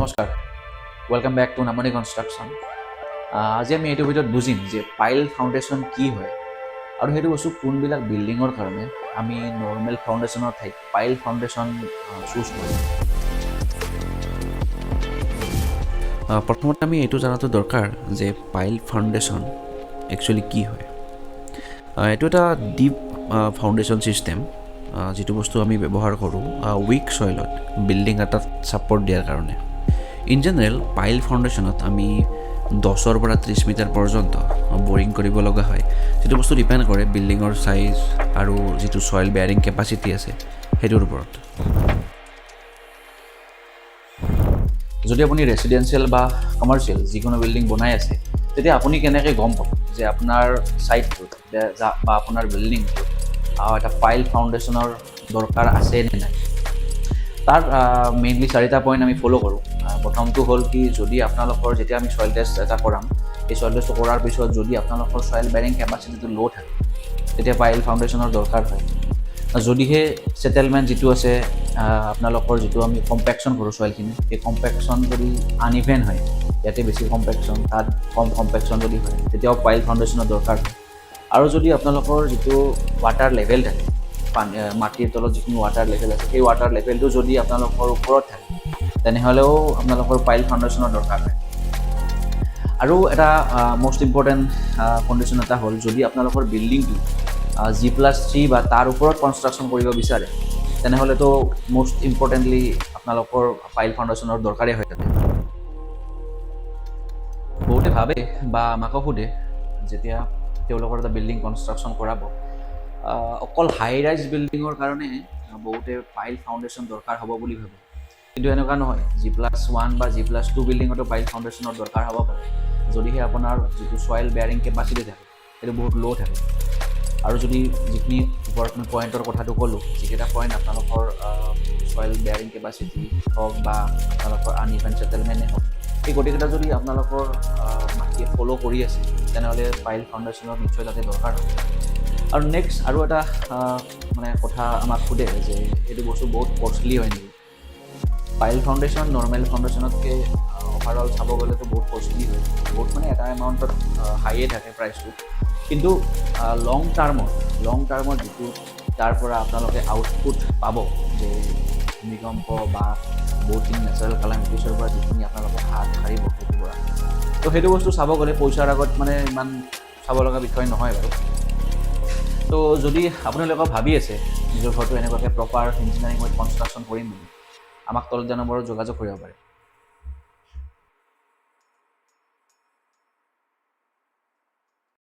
নমস্কাৰ welcome back to নামনি construction. আজি আমি এইটো ভিডিঅ'ত বুজিম যে পাইল ফাউণ্ডেশ্যন কি হয় আৰু সেইটো বস্তু কোনবিলাক বিল্ডিঙৰ কাৰণে আমি নৰ্মেল ফাউণ্ডেশ্যনৰ ঠাইত পাইল ফাউণ্ডেশ্যন চুজ কৰিম। প্ৰথমতে আমি এইটো জনাটো দৰকাৰ যে পাইল ফাউণ্ডেশ্যন একচুৱেলি কি হয়। এইটো এটা ডিপ ফাউণ্ডেশ্যন ছিষ্টেম, যিটো বস্তু আমি ব্যৱহাৰ কৰোঁ উইক ছইলত বিল্ডিং এটাত ছাপৰ্ট দিয়াৰ কাৰণে। ইন জেনেৰেল পাইল ফাউণ্ডেশ্যনত আমি 10 পৰা 30 মিটাৰ পৰ্যন্ত বৰিং কৰিব লগা হয়, যিটো বস্তু ডিপেণ্ড কৰে বিল্ডিঙৰ চাইজ আৰু যিটো ছইল বেয়াৰিং কেপাচিটি আছে সেইটোৰ ওপৰত। যদি আপুনি ৰেচিডেঞ্চিয়েল বা কমাৰ্চিয়েল যিকোনো বিল্ডিং বনাই আছে, তেতিয়া আপুনি কেনেকৈ গম পাব যে আপোনাৰ ছাইটটোত বা আপোনাৰ বিল্ডিংটোত এটা পাইল ফাউণ্ডেশ্যনৰ দৰকাৰ আছে নে নাই। তাৰ মেইনলি 4টা পইণ্ট আমি ফ'ল' কৰোঁ। প্ৰথমটো হ'ল কি, যদি আপোনালোকৰ যেতিয়া আমি ছইল টেষ্ট এটা কৰাম, এই ছইল টেষ্টটো কৰাৰ পিছত যদি আপোনালোকৰ ছইল বেয়াৰিং কেপাচিটিটো ল' থাকে, তেতিয়া পাইল ফাউণ্ডেশ্যনৰ দৰকাৰ হয়। যদিহে ছেটেলমেণ্ট যিটো আছে, আপোনালোকৰ যিটো আমি কম্পেকশ্যন কৰোঁ ছইলখিনি, সেই কম্পেকশ্যন যদি আনইভেন হয়, ইয়াতে বেছি কম্পেকশ্যন তাত কম কম্পেকশ্যন যদি হয়, তেতিয়াও পাইল ফাউণ্ডেশ্যনৰ দৰকাৰ হয়। আৰু যদি আপোনালোকৰ যিটো ৱাটাৰ লেভেল থাকে, মাটিৰ তলত যিখিনি ৱাটাৰ লেভেল আছে, সেই ৱাটাৰ লেভেলটো যদি আপোনালোকৰ ওপৰত থাকে, তেনেহ'লেও আপোনালোকৰ পাইল ফাউণ্ডেশ্যনৰ দৰকাৰ হয়। আৰু এটা মষ্ট ইম্পৰ্টেণ্ট কণ্ডিশ্যন এটা হ'ল, যদি আপোনালোকৰ বিল্ডিংটো G+3 বা তাৰ ওপৰত কনষ্ট্ৰাকশ্যন কৰিব বিচাৰে, তেনেহ'লেতো মষ্ট ইম্পৰ্টেণ্টলি আপোনালোকৰ পাইল ফাউণ্ডেশ্যনৰ দৰকাৰেই হৈ থাকে। বহুতে ভাবে বা আমাকো সোধে, যেতিয়া তেওঁলোকৰ এটা বিল্ডিং কনষ্ট্ৰাকশ্যন কৰাব, অকল হাই ৰাইজ বিল্ডিঙৰ কাৰণে বহুতে পাইল ফাউণ্ডেশ্যন দৰকাৰ হ'ব বুলি ভাবে। কিন্তু এনেকুৱা নহয়, G+1 বা G+2 বিল্ডিঙতো পাইল ফাউণ্ডেশ্যনৰ দৰকাৰ হ'ব পাৰে, যদিহে আপোনাৰ যিটো ছইল বেয়াৰিং কেপাচিটি থাকে সেইটো বহুত ল' থাকে। আৰু যদি যিখিনি ওপৰত মই পইণ্টৰ কথাটো ক'লোঁ, যিকেইটা পইণ্ট আপোনালোকৰ ছইল বেয়াৰিং কেপাচিটি হওক বা আপোনালোকৰ আনইভেন ছেটেলমেণ্টেই হওক, সেই গোটেইকেইটা যদি আপোনালোকৰ মাটিয়ে ফ'ল' কৰি আছে, তেনেহ'লে পাইল ফাউণ্ডেশ্যনৰ নিশ্চয় তাতে দৰকাৰ হ'ব। আৰু নেক্সট আৰু এটা কথা আমাক সোধে যে এইটো বস্তু বহুত কষ্টলি হয় নেকি। পাইল ফাউণ্ডেশ্যন নৰ্মেল ফাউণ্ডেশ্যনতকৈ অভাৰঅল চাব গ'লেতো বহুত কষ্টলি হয়, বহুত এটা এমাউণ্টত হাইয়ে থাকে প্ৰাইচটো। কিন্তু লং টাৰ্মত যিটো তাৰ পৰা আপোনালোকে আউটপুট পাব, যে ভূমিকম্প বা বহুতখিনি নেচাৰেল কালামিটিছৰ পৰা যিখিনি আপোনালোকে হাত সাৰিব সেইটোৰ পৰা, তো সেইটো বস্তু চাব গ'লে পইচাৰ আগত ইমান চাব লগা বিষয় নহয় বাৰু। তো যদি আপোনালোকে ভাবি আছে নিজৰ ঘৰটো এনেকুৱাকৈ প্ৰপাৰ ইঞ্জিনিয়াৰিং ৱিথ কনষ্ট্ৰাকশ্যন কৰিম বুলি, আমাক তলত দিয়া নম্বৰত যোগাযোগ কৰিব পাৰে।